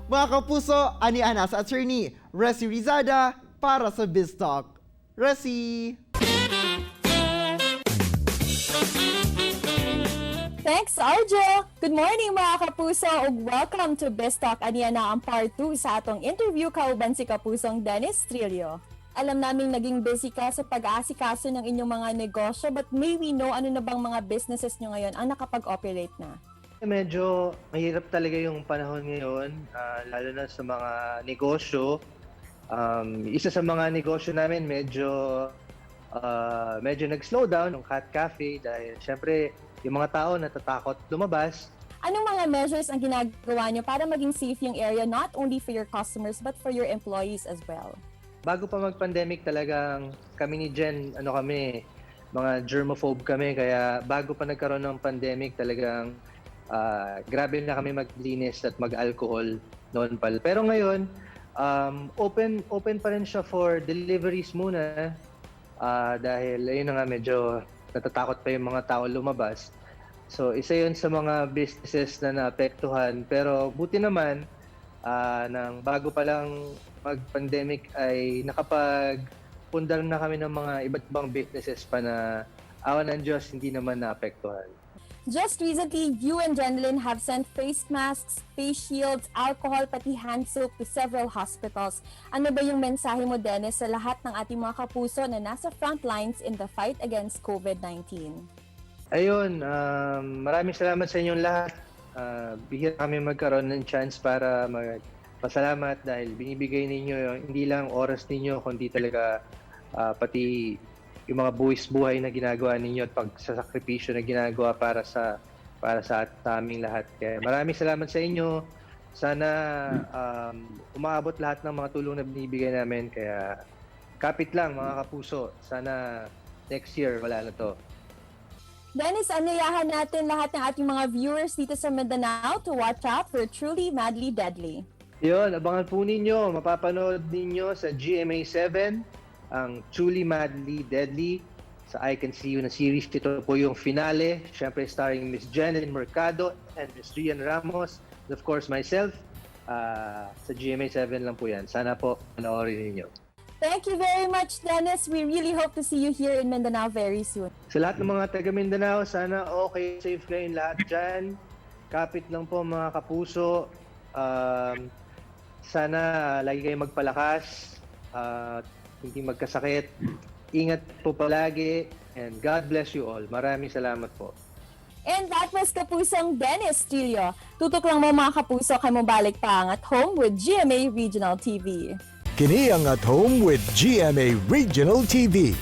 Mga kapuso, aniana sa attorney Resi Rizada para sa BizTalk. Resi! Thanks, Arjo! Good morning mga kapuso ug welcome to BizTalk. Aniana ang part 2 sa atong interview kauban si Kapusong Dennis Trillo. Alam naming naging busy ka sa pag-aasikaso ng inyong mga negosyo, but may we know ano na bang mga businesses nyo ngayon ang nakapag-operate na? Medyo mahirap talaga yung panahon ngayon, lalo na sa mga negosyo. Isa sa mga negosyo namin medyo nag-slow down yung Cat Cafe dahil syempre yung mga tao natatakot lumabas. Anong mga measures ang ginagawa nyo para maging safe yung area not only for your customers but for your employees as well? Bago pa mag-pandemic talagang kami ni Jen, mga germaphobe kami, kaya bago pa nagkaroon ng pandemic talagang grabe na kami maglinis at mag-alcohol noon pa. Pero ngayon, open pa rin siya for deliveries muna dahil ayun na nga medyo natatakot pa yung mga tao lumabas. So isa yun sa mga businesses na naapektuhan, pero buti naman nang bago pa lang mag-pandemic ay nakapag-pundar na kami ng mga iba't ibang businesses pa na awa ng Diyos hindi naman naapektuhan. Just recently, you and Jenilyn have sent face masks, face shields, alcohol, pati hand soap to several hospitals. Ano ba yung mensahe mo, Dennis, sa lahat ng ating mga kapuso na nasa front lines in the fight against COVID-19? Ayun, maraming salamat sa inyong lahat. Bihira kami magkaroon ng chance para magpasalamat dahil binibigay ninyo hindi lang oras ninyo, kundi talaga pati yung mga buhay na ginagawa ninyo at pagsasakripisyo na ginagawa para sa aming lahat. Kaya maraming salamat sa inyo. Sana umaabot lahat ng mga tulong na binibigay namin. Kaya kapit lang mga kapuso. Sana next year wala na to. Dennis, anyayahan natin lahat ng ating mga viewers dito sa Mindanao to watch out for Truly Madly Deadly. Yun, abangan po ninyo. Mapapanood ninyo sa GMA7 ang Truly Madly Deadly sa I Can See You na series. Ito po yung finale, syempre starring Miss Jenilyn Mercado and Miss Rian Ramos and of course myself. Sa GMA7 lang po yan. Sana po panoorin ninyo. Thank you very much, Dennis. We really hope to see you here in Mindanao very soon. Sa lahat ng mga taga Mindanao, sana okay, safe kayong lahat dyan. Kapit lang po mga kapuso. Sana lagi kayong magpalakas. Hindi magkasakit. Ingat po palagi and God bless you all. Maraming salamat po. And that was Kapusong Dennis Trillo. Tutok lang mo mga kapuso kay mo balik pa ang At Home with GMA Regional TV. Kini ang At Home with GMA Regional TV.